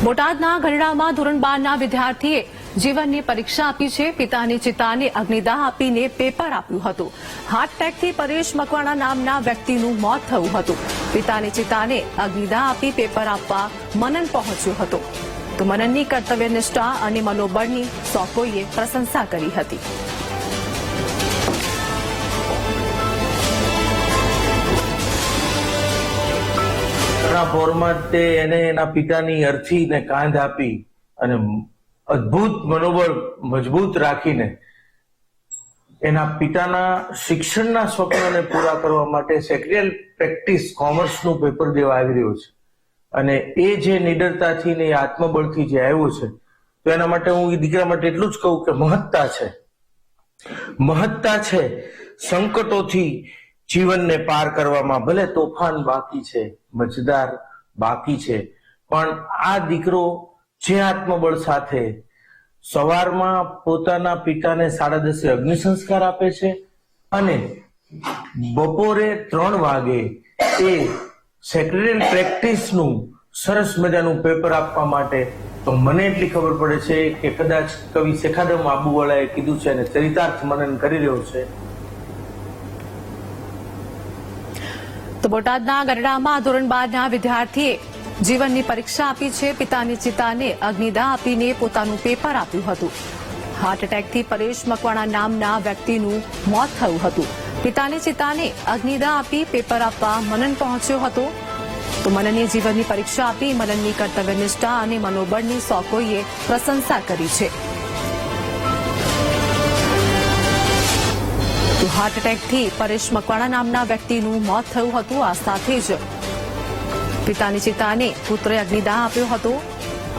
બોટાદના ગઢડામાં ધોરણ 12ના વિદ્યાર્થીએ જીવનની પરીક્ષા આપી છે. પિતાની ચિતાને અગ્નિદાહ આપીને પેપર આપ્યું હતું. હાર્ટ એટેકથી પરેશ મકવાણા નામના વ્યક્તિનું મોત થયું હતું. પિતાની ચિતાને અગ્નિદાહ આપી પેપર આપવા મનન પહોંચ્યો હતો. તો મનનની કર્તવ્યનિષ્ઠા અને મનોબળની સૌ કોઈએ પ્રશંસા કરી હતી. પોરમાં તે એને એના પિતાની અર્થીને કાંધ આપી અને અદ્ભુત મનોબળ મજબૂત રાખીને એના પિતાના શિક્ષણના સ્વપ્નને પૂરા કરવા માટે સેક્રેટરી પ્રેક્ટિસ કોમર્સનું પેપર દેવા આવી રહ્યો છે. અને એ જે નિડરતાથી ને આત્મબળથી જે આવ્યો છે, તો એના માટે હું એ દીકરા માટે એટલું જ કહું કે મહત્તા છે સંકટોથી જીવનને પાર કરવામાં. ભલે તોફાન બાકી છે, મજદાર બાકી છે, પણ આ દીકરો જે આત્મબળ સાથે સવારમાં પોતાના પિતાને 10:30 અગ્નિ સંસ્કાર આપે છે અને બપોરે 3 વાગે એ સેક્રેટરી પ્રેક્ટિસનું સરસ મજાનું પેપર આપવા માટે, તો મને એટલી ખબર પડે છે કે કદાચ કવિ શેખાદમ આબુવાળાએ કીધું છે અને ચરિતાર્થ મનન કરી રહ્યો છે. તો બોટાદના ગઢડામાં ધોરણ 12ના વિદ્યાર્થીએ જીવનની પરીક્ષા આપી છે. પિતાની ચિતાને અગ્નિદાહ આપીને પોતાનું પેપર આપ્યું હતું. હાર્ટ એટેકથી પરેશ મકવાણા નામના વ્યક્તિનું મોત થયું હતું. પિતાની ચિતાને અગ્નિદાહ આપી પેપર આપવા મનન પહોંચ્યો હતો. તો મનનની જીવનની પરીક્ષા આપી મનનની કર્તવ્યનિષ્ઠા અને મનોબળની સૌ કોઈએ પ્રશંસા કરી છે. તો હાર્ટ એટેકથી પરેશ મકવાણા નામના વ્યક્તિનું મોત થયું હતું. આ સાથે જ પિતાની ચિતાને પુત્રએ અગ્નિદાહ આપ્યો હતો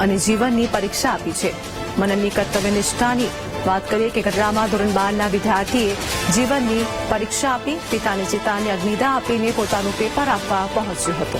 અને જીવનની પરીક્ષા આપી છે. મનનની કર્તવ્યનિષ્ઠાની વાત કરીએ કે ગઢડામાં ધોરણ 12ના વિદ્યાર્થીએ જીવનની પરીક્ષા આપી પિતાની ચિતાને અગ્નિદાહ આપીને પોતાનું પેપર આપવા પહોંચ્યો હતો.